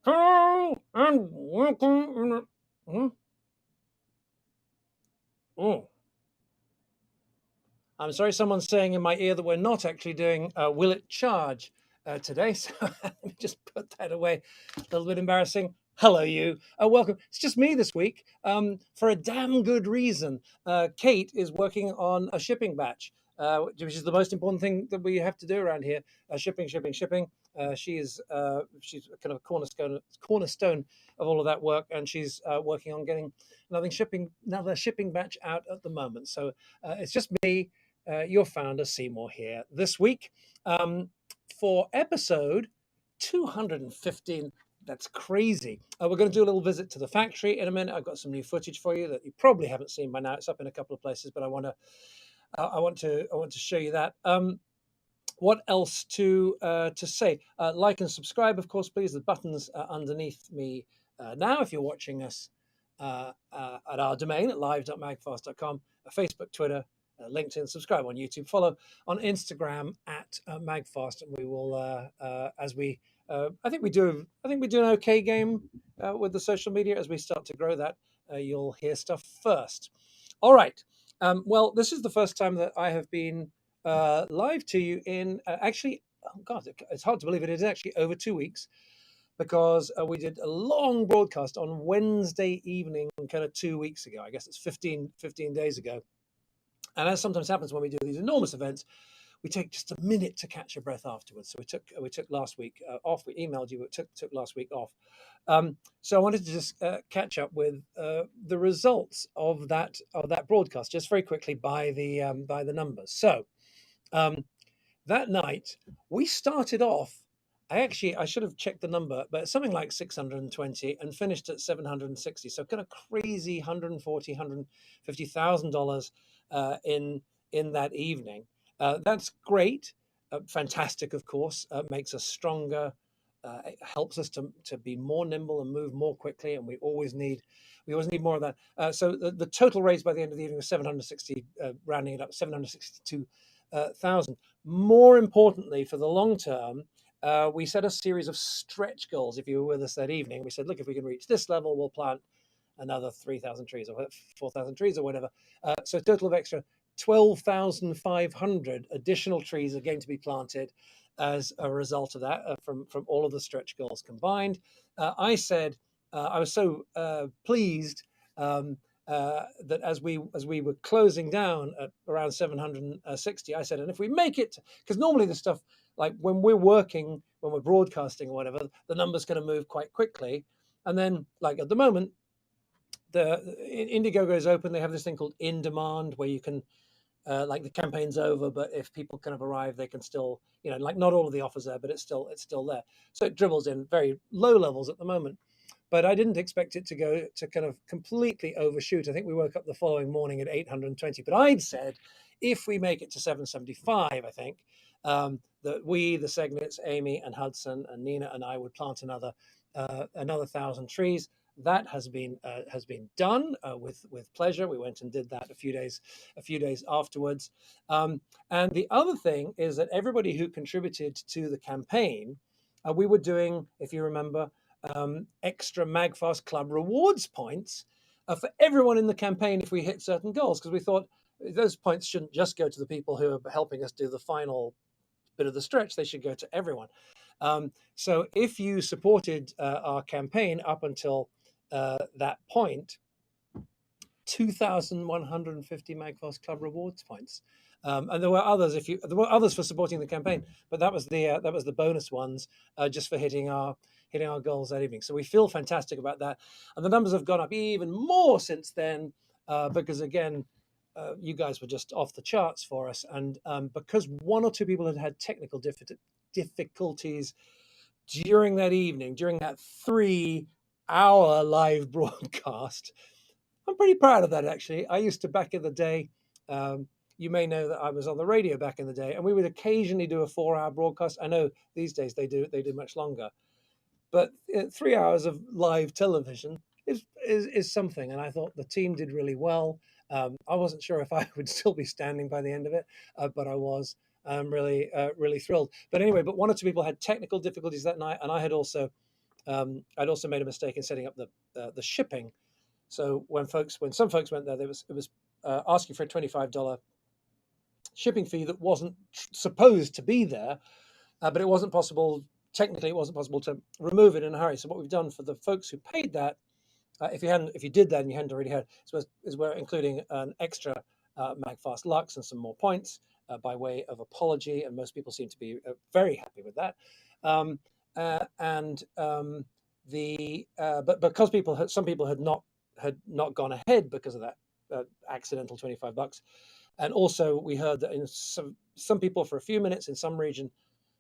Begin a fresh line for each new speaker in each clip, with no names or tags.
Hello and welcome. Hmm? Oh, I'm sorry, someone's saying in my ear that we're not actually doing Will It Charge today. So let me just put that away. A little bit embarrassing. Hello, you. Welcome. It's just me this week for a damn good reason. Kate is working on a shipping batch, which is the most important thing that we have to do around here. Shipping, shipping, shipping. She's kind of a cornerstone of all of that work, and she's working on getting another shipping batch out at the moment. So it's just me, your founder, Seymour, here this week um, for episode 215. That's crazy. We're going to do a little visit to the factory in a minute. I've got some new footage for you that you probably haven't seen by now. It's up in a couple of places, but I want to show you that. What else to say? Like and subscribe, of course, please. The buttons underneath me now. If you're watching us at our domain at live.magfast.com, Facebook, Twitter, LinkedIn, subscribe on YouTube, follow on Instagram at Magfast, and we will as we. I think we do. I think we do an okay game with the social media as we start to grow that. You'll hear stuff first. All right. Well, this is the first time that I have been live to you in actually. Oh God, it's hard to believe it is actually over 2 weeks because we did a long broadcast on Wednesday evening, kind of 2 weeks ago. I guess it's 15 days ago. And as sometimes happens when we do these enormous events, we take just a minute to catch your breath afterwards. So we took last week off. We emailed you, but took last week off. So I wanted to just catch up with the results of that broadcast, just very quickly by the numbers. So um, that night we started off. I should have checked the number, but something like 620 and finished at 760. So kind of crazy 140, $150,000 in that evening. That's great, fantastic, of course. Makes us stronger. It helps us to be more nimble and move more quickly, and we always need more of that. So the total raise by the end of the evening was 760, rounding it up, 762,000. More importantly, for the long term, we set a series of stretch goals. If you were with us that evening, we said, look, if we can reach this level, we'll plant another 3,000 trees or 4,000 trees or whatever. So a total of extra 12,500 additional trees are going to be planted as a result of that from all of the stretch goals combined. I said I was so pleased that as we were closing down at around 760, I said, and if we make it, because normally the stuff like when we're working, when we're broadcasting or whatever, the number's going to move quite quickly, and then like at the moment, the Indiegogo is open. They have this thing called in demand where you can like the campaign's over, but if people kind of arrive, they can still, like not all of the offers there, but it's still there. So it dribbles in very low levels at the moment. But I didn't expect it to go to kind of completely overshoot. I think we woke up the following morning at 820. But I'd said if we make it to 775, I think that we, the Segnits, Amy and Hudson and Nina and I would plant another 1,000 trees. That has been done with pleasure. We went and did that a few days afterwards. And the other thing is that everybody who contributed to the campaign, we were doing, if you remember, extra MagFast Club rewards points for everyone in the campaign if we hit certain goals, because we thought those points shouldn't just go to the people who are helping us do the final bit of the stretch. They should go to everyone. So if you supported our campaign up until that point, 2,150 MagFast Club rewards points. And there were others for supporting the campaign, but that was the bonus ones just for hitting our goals that evening. So we feel fantastic about that, and the numbers have gone up even more since then because again, you guys were just off the charts for us, and because one or two people had technical difficulties during that evening, during that 3-hour live broadcast. I'm pretty proud of that, actually. I used to, back in the day, you may know that I was on the radio back in the day, and we would occasionally do a 4-hour broadcast. I know these days they do much longer, but 3 hours of live television is something. And I thought the team did really well. I wasn't sure if I would still be standing by the end of it, but I was. I'm really thrilled. But anyway, one or two people had technical difficulties that night, and I had also I'd also made a mistake in setting up the shipping. So when some folks went there, it was asking for a $25 shipping fee that wasn't supposed to be there, but it wasn't possible. Technically, it wasn't possible to remove it in a hurry. So what we've done for the folks who paid that, if you did that and you hadn't already had, is we're including an extra MAGFAST Lux and some more points by way of apology, and most people seem to be very happy with that. And but because some people had not gone ahead because of that accidental $25, and also we heard that in some people for a few minutes in some region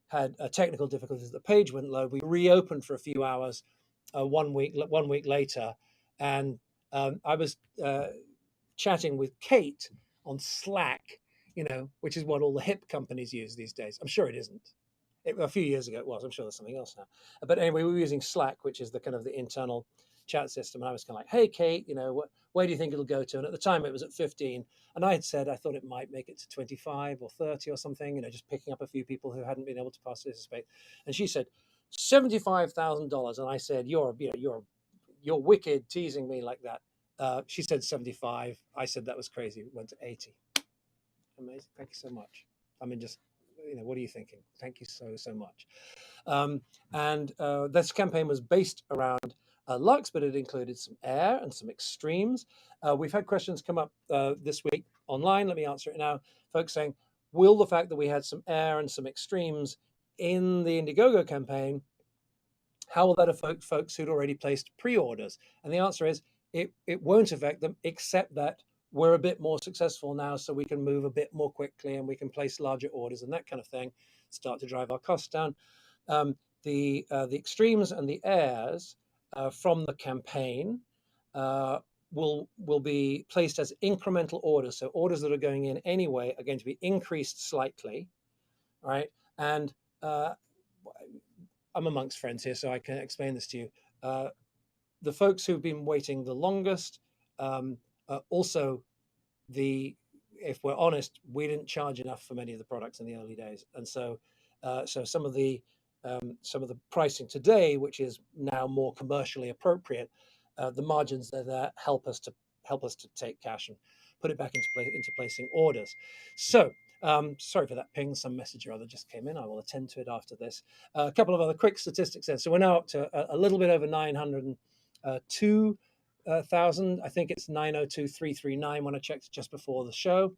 had technical difficulties. The page wouldn't load. We reopened for a few hours 1 week later, and I was chatting with Kate on Slack, which is what all the hip companies use these days. I'm sure it isn't. A few years ago it was. I'm sure there's something else now. But anyway, we were using Slack, which is the kind of the internal chat system. And I was kind of like, hey, Kate, where do you think it'll go to? And at the time it was at 15. And I had said I thought it might make it to 25 or 30 or something, just picking up a few people who hadn't been able to participate. And she said, $75,000. And I said, you're wicked teasing me like that. She said 75. I said that was crazy. It went to 80. Amazing. Thank you so much. I mean, just, what are you thinking? Thank you so much. And this campaign was based around Lux, but it included some air and some extremes. We've had questions come up this week online. Let me answer it now. Folks saying, will the fact that we had some air and some extremes in the Indiegogo campaign, how will that affect folks who'd already placed pre-orders? And the answer is, it won't affect them, except that we're a bit more successful now, so we can move a bit more quickly and we can place larger orders and that kind of thing, start to drive our costs down. The extremes and the airs from the campaign will be placed as incremental orders. So orders that are going in anyway are going to be increased slightly, right? And I'm amongst friends here, so I can explain this to you. The folks who've been waiting the longest, also if we're honest, we didn't charge enough for many of the products in the early days, and so some of the pricing today, which is now more commercially appropriate, the margins there help us to take cash and put it back into placing orders. So sorry for that ping. Some message or other just came in. I will attend to it after this. A couple of other quick statistics then. So we're now up to a little bit over 902,000. I think it's 902,339 when I checked just before the show.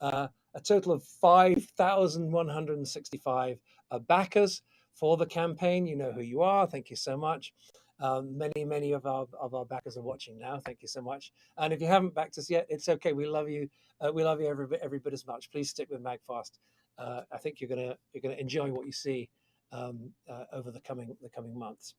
A total of 5,165 backers for the campaign. You know who you are. Thank you so much. Many of our backers are watching now. Thank you so much. And if you haven't backed us yet, it's okay. We love you. We love you every bit as much. Please stick with MAGFAST. I think you're gonna enjoy what you see over the coming months.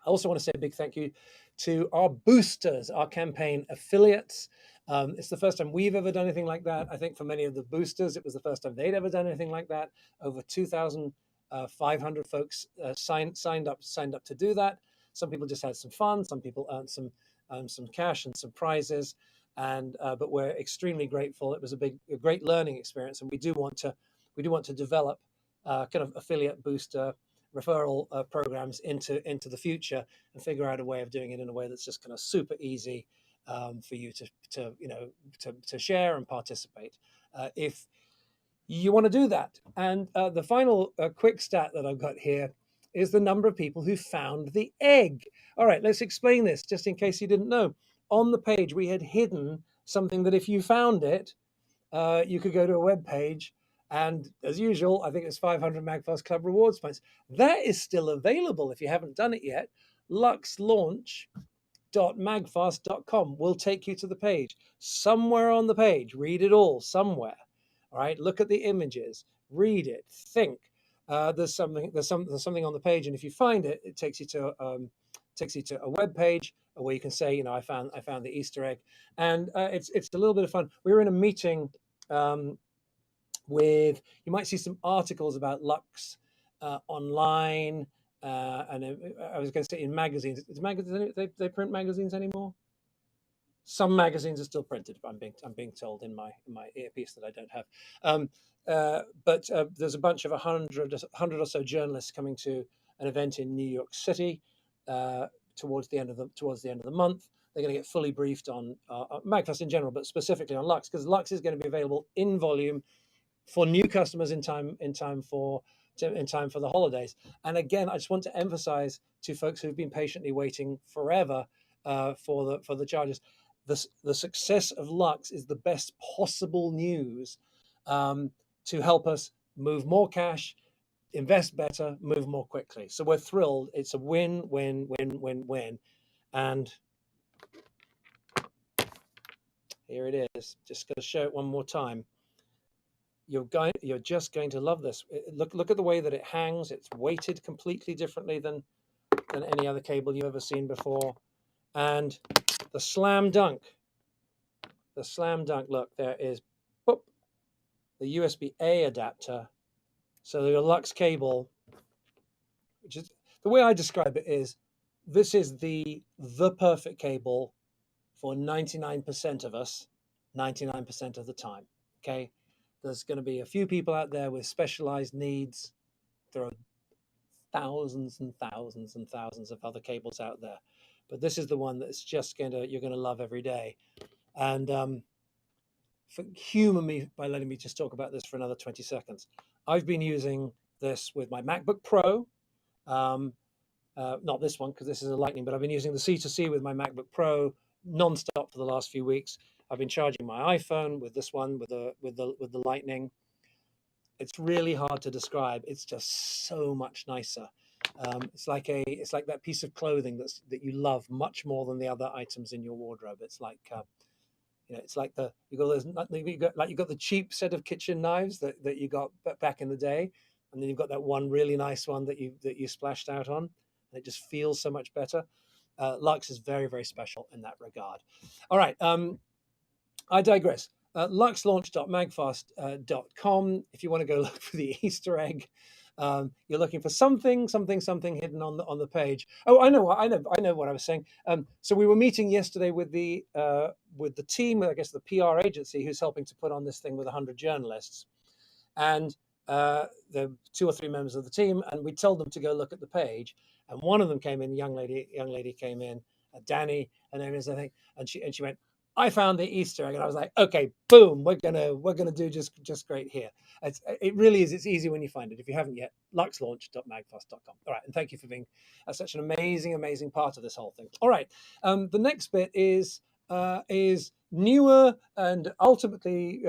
I also want to say a big thank you to our boosters, our campaign affiliates. It's the first time we've ever done anything like that. I think for many of the boosters, it was the first time they'd ever done anything like that. Over 2,500 folks signed up to do that. Some people just had some fun. Some people earned some cash and some prizes. But we're extremely grateful. It was a great learning experience, and we do want to develop kind of affiliate booster referral programs into the future, and figure out a way of doing it in a way that's just kind of super easy for you to share and participate if you want to do that. And the final quick stat that I've got here is the number of people who found the egg. All right, let's explain this just in case you didn't know. On the page, we had hidden something that if you found it, you could go to a web page, and as usual, I think it's 500 MAGFAST Club rewards points. That is still available if you haven't done it yet. luxlaunch.magfast.com will take you to the page. Somewhere on the page, read it all somewhere. All right, look at the images, read it, think. There's something on the page, and if you find it, it takes you to a web page where you can say, I found the Easter egg, and it's a little bit of fun. We were in a meeting with, you might see some articles about Lux online, and I was going to say in magazines. They print magazines anymore? Some magazines are still printed. I'm being told in my earpiece that I don't have. But there's a bunch of 100 or so journalists coming to an event in New York City, towards the end of the month. They're going to get fully briefed on MAGFAST in general, but specifically on Lux, because Lux is going to be available in volume for new customers in time for the holidays. And again, I just want to emphasize to folks who've been patiently waiting forever for the charges, the success of Lux is the best possible news to help us move more cash, invest better, move more quickly. So we're thrilled. It's a win, win, win, win, win. And here it is. Just going to show it one more time. You're just going to love this. Look at the way that it hangs. It's weighted completely differently than any other cable you've ever seen before. And the slam dunk. Look, there is boop, the USB-A adapter. So the Lux cable, which is the way I describe it, is this is the perfect cable for 99% of us, 99% of the time. Okay, there's going to be a few people out there with specialized needs. There are thousands and thousands and thousands of other cables out there, but this is the one that's just you're going to love every day. And humor me by letting me just talk about this for another 20 seconds. I've been using this with my MacBook Pro, not this one because this is a Lightning, but I've been using the C2C with my MacBook Pro non-stop for the last few weeks. I've been charging my iPhone with this one with the Lightning. It's really hard to describe. It's just so much nicer. It's like that piece of clothing that you love much more than the other items in your wardrobe. It's like it's like you got the cheap set of kitchen knives that you got back in the day, and then you've got that one really nice one that you splashed out on, and it just feels so much better. Lux is very, very special in that regard. All right, I digress. Luxlaunch.magfast.com. If you want to go look for the Easter egg, you're looking for something hidden on the page. Oh, I know what I was saying. So we were meeting yesterday with the team, I guess the PR agency who's helping to put on this thing with 100 journalists, and the 2 or 3 members of the team, and we told them to go look at the page. And one of them came in, young lady came in, Danny, her name is, I think, and she went, I found the Easter egg, and I was like, okay, boom, we're gonna do just great here. It really is. It's easy when you find it. If you haven't yet, luxlaunch.magfast.com. All right, and thank you for being such an amazing part of this whole thing. All right, the next bit is newer and ultimately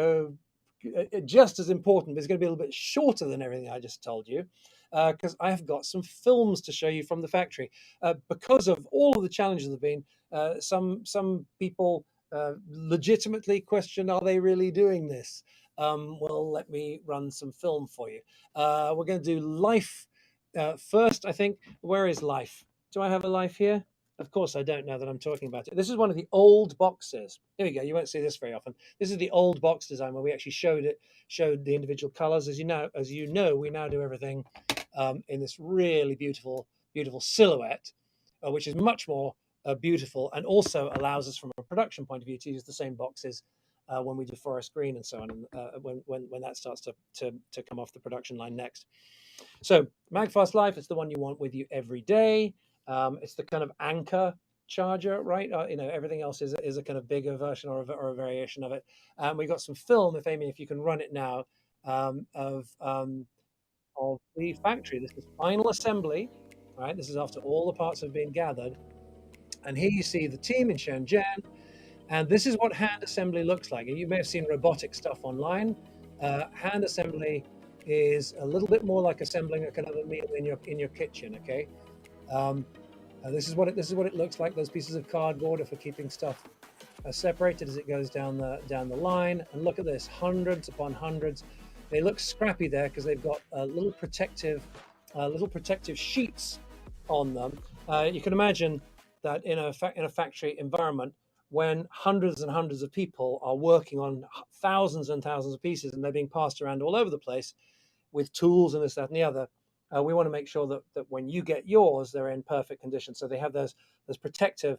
just as important, but it's going to be a little bit shorter than everything I just told you, because I have got some films to show you from the factory. Because of all of the challenges that have been, some people legitimately question, are they really doing this? Well, let me run some film for you. We're going to do Life first, I think. Where is Life? Do I have a Life here? Of course, I don't know that I'm talking about it. This is one of the old boxes. Here we go. You won't see this very often. This is the old box design where we actually showed the individual colors. As you know, we now do everything in this really beautiful silhouette, which is much more beautiful, and also allows us from a production point of view to use the same boxes when we do forest green and so on, and when that starts to come off the production line next. So MagFast Life is the one you want with you every day. It's the kind of anchor charger, right? Everything else is a kind of bigger version or a variation of it. We got some film, if you can run it now, of the factory. This is final assembly, right? This is after all the parts have been gathered. And here you see the team in Shenzhen, and this is what hand assembly looks like. You may have seen robotic stuff online. Hand assembly is a little bit more like assembling a kind of a meal in your kitchen. Okay. This is what it looks like. Those pieces of cardboard are for keeping stuff separated as it goes down the line. And look at this, hundreds upon hundreds. They look scrappy there because they've got little protective sheets on them. You can imagine that in a factory environment, when hundreds and hundreds of people are working on thousands and thousands of pieces, and they're being passed around all over the place with tools and this, that, and the other. We want to make sure that when you get yours, they're in perfect condition. So they have those protective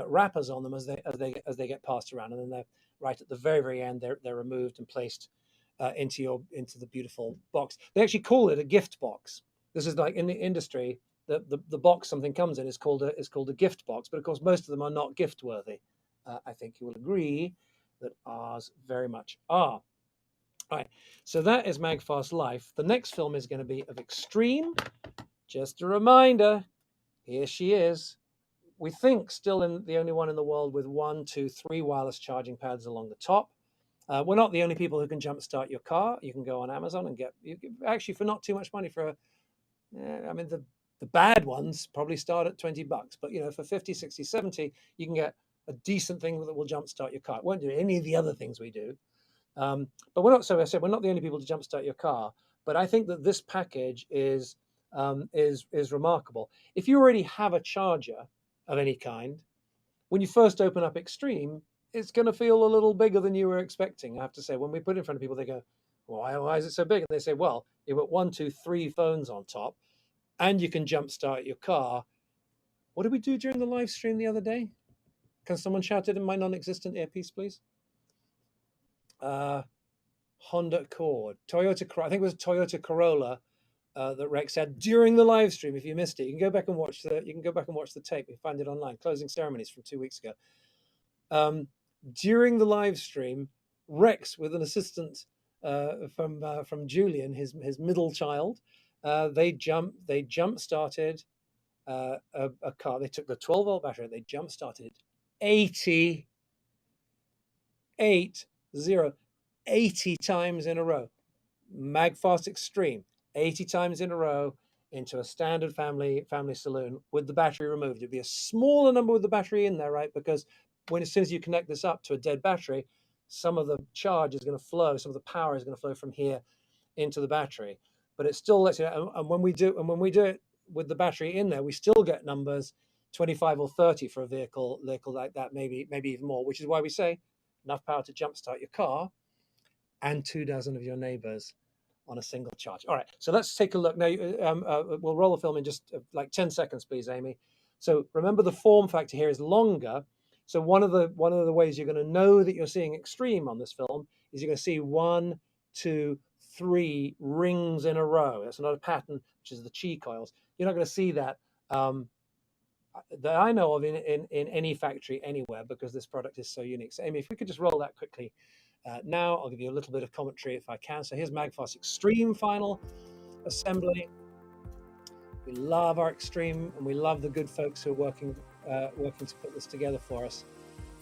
wrappers on them as they get passed around, and then they're right at the very, very end. They're removed and placed into the beautiful box. They actually call it a gift box. This is like in the industry. the box something comes in is called a gift box, but of course most of them are not gift worthy. I think you will agree that ours very much are. All right, so that is MAGFAST Life. The next film is going to be of Extreme. Just a reminder, here she is. We think still in the only one in the world with 1, 2, 3 wireless charging pads along the top. We're not the only people who can jumpstart your car. You can go on Amazon and actually for not too much money for I mean the bad ones probably start at $20, but for 50, 60, 70, you can get a decent thing that will jumpstart your car. It won't do any of the other things we do. But we're not, so I said, we're not the only people to jumpstart your car. But I think that this package is remarkable. If you already have a charger of any kind, when you first open up Extreme, it's going to feel a little bigger than you were expecting. I have to say, when we put it in front of people, they go, why is it so big? And they say, well, you've got 1, 2, 3 phones on top, and you can jumpstart your car. What did we do during the live stream the other day? Can someone shout it in my non-existent earpiece, please? Honda Accord, Toyota. I think it was Toyota Corolla that Rex had during the live stream. If you missed it, you can go back and watch the tape. You find it online. Closing ceremonies from 2 weeks ago. During the live stream, Rex, with an assistant from Julian, his middle child, they jump started a car. They took the 12-volt battery. They jump started 80 times in a row. MAGFAST Extreme, 80 times in a row into a standard family saloon with the battery removed. It'd be a smaller number with the battery in there, right? Because as soon as you connect this up to a dead battery, some of the charge is going to flow, some of the power is going to flow from here into the battery. But it still lets you know, and when we do it with the battery in there, we still get numbers 25 or 30 for a vehicle like that, maybe even more, which is why we say enough power to jumpstart your car and 24 of your neighbors on a single charge. All right, so let's take a look now. We'll roll the film in just like 10 seconds, please, Amy. So remember, the form factor here is longer. So one of the ways you're going to know that you're seeing Extreme on this film is you're going to see 1, 2, 3 rings in a row. That's another pattern, which is the chi coils. You're not going to see that that I know of in any factory anywhere, because this product is so unique. So Amy, if we could just roll that quickly. Now I'll give you a little bit of commentary if I can. So here's MAGFAST Extreme final assembly. We love our Extreme, and we love the good folks who are working to put this together for us.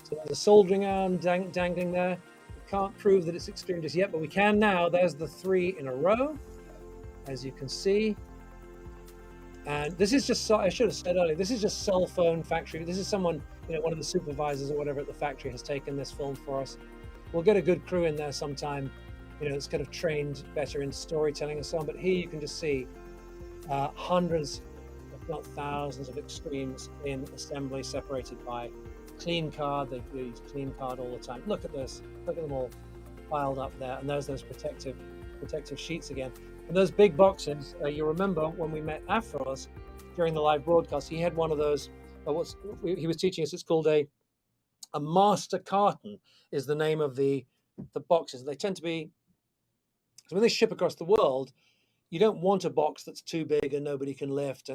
So there's a soldering arm dangling there. We can't prove that it's Extreme just yet, but we can now. There's the 3 in a row, as you can see. And this is just, I should have said earlier, this is just cell phone factory. This is someone, one of the supervisors or whatever at the factory has taken this film for us. We'll get a good crew in there sometime, that's kind of trained better in storytelling and so on. But here you can just see hundreds, if not thousands, of Extremes in assembly, separated by clean card. They use clean card all the time. Look at this. Look at them all piled up there. And there's those protective sheets again. And those big boxes, you remember when we met Afros during the live broadcast, he had one of those, he was teaching us, it's called a master carton is the name of the boxes. They tend to be, so when they ship across the world, you don't want a box that's too big and nobody can lift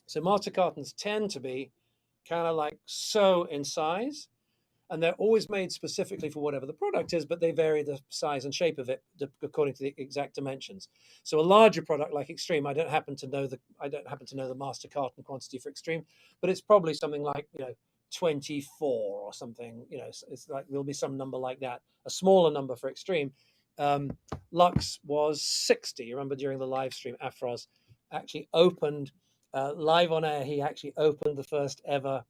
so master cartons tend to be kind of like so in size, and they're always made specifically for whatever the product is, but they vary the size and shape of it according to the exact dimensions. So a larger product like Extreme, I don't happen to know the master carton quantity for Extreme, but it's probably something like 24 or something. It's like there'll be some number like that. A smaller number for Extreme. Lux was 60. You remember during the live stream, Afros actually opened live on air. He actually opened the first ever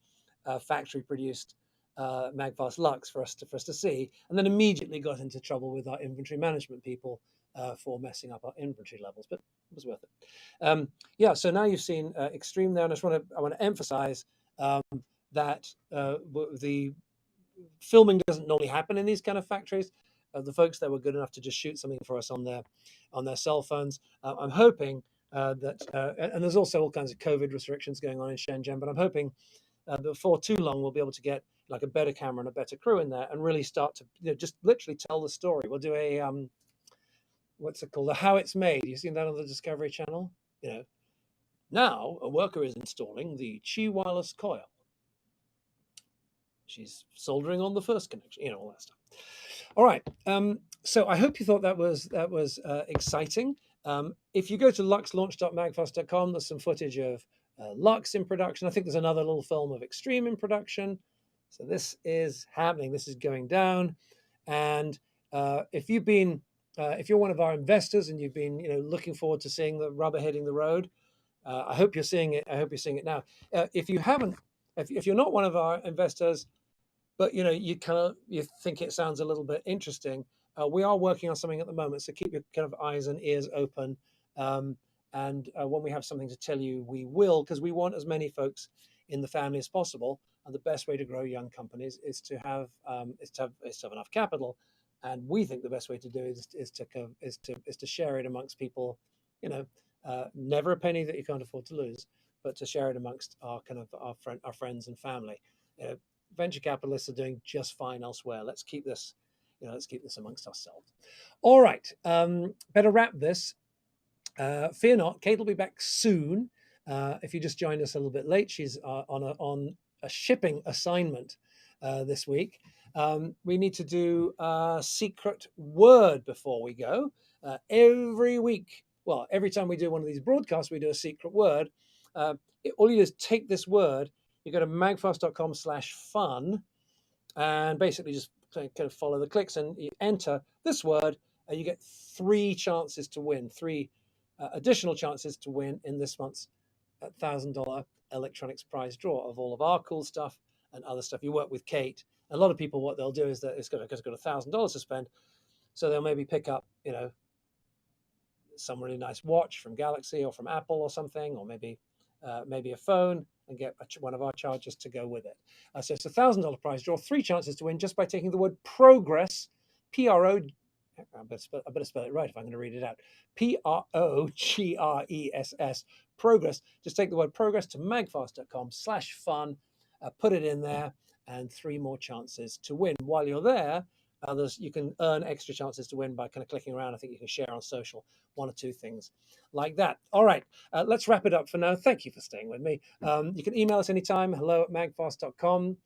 factory produced MAGFAST Lux for us to see, and then immediately got into trouble with our inventory management people for messing up our inventory levels, but it was worth it. So now you've seen Extreme there, and I want to emphasize that the filming doesn't normally happen in these kind of factories. The folks that were good enough to just shoot something for us on their cell phones. I'm hoping that, and there's also all kinds of COVID restrictions going on in Shenzhen, but I'm hoping before too long we'll be able to get like a better camera and a better crew in there and really start to just literally tell the story. We'll do a what's it called? A How It's Made. You've seen that on the Discovery Channel? Now, a worker is installing the Qi wireless coil. She's soldering on the first connection, all that stuff. All right. So I hope you thought that was exciting. If you go to luxlaunch.magfast.com, there's some footage of Lux in production. I think there's another little film of Extreme in production. So this is happening. This is going down. And if you're one of our investors and you've been, looking forward to seeing the rubber hitting the road, I hope you're seeing it. I hope you're seeing it now. If you haven't, if you're not one of our investors, but you think it sounds a little bit interesting, we are working on something at the moment, so keep your kind of eyes and ears open. And when we have something to tell you, we will, because we want as many folks in the family as possible. And the best way to grow young companies is to have enough capital. And we think the best way to do it is to share it amongst people. Never a penny that you can't afford to lose, but to share it amongst our friends and family. Venture capitalists are doing just fine elsewhere. Let's keep this amongst ourselves. All right, better wrap this. Fear not, Kate will be back soon. If you just joined us a little bit late, she's on a shipping assignment this week. We need to do a secret word before we go. Every week, well, every time we do one of these broadcasts, we do a secret word. All you do is take this word. You go to magfast.com/fun and basically just kind of follow the clicks and you enter this word and you get 3 chances to win, 3 additional chances to win in this month's $1,000 electronics prize draw of all of our cool stuff and other stuff. You work with Kate. A lot of people, what they'll do is that it's got $1,000 to spend, so they'll maybe pick up, some really nice watch from Galaxy or from Apple or something, or maybe a phone, and get one of our chargers to go with it. So it's a $1,000 prize draw, 3 chances to win just by taking the word progress, P-R-O. I better spell it right if I'm going to read it out. Progress, progress. Just take the word progress to magfast.com/fun, put it in there, and 3 more chances to win. While you're there, you can earn extra chances to win by kind of clicking around. I think you can share on social, 1 or 2 things like that. All right, let's wrap it up for now. Thank you for staying with me. You can email us anytime, hello@magfast.com.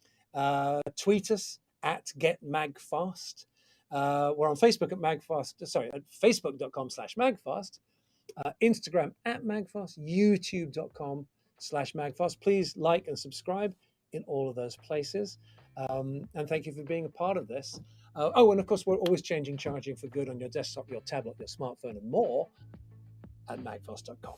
Tweet us at getmagfast. We're on Facebook at facebook.com/magfast, Instagram at magfast, youtube.com/magfast. Please like and subscribe in all of those places. And thank you for being a part of this. And of course, we're always changing charging for good on your desktop, your tablet, your smartphone, and more at magfast.com.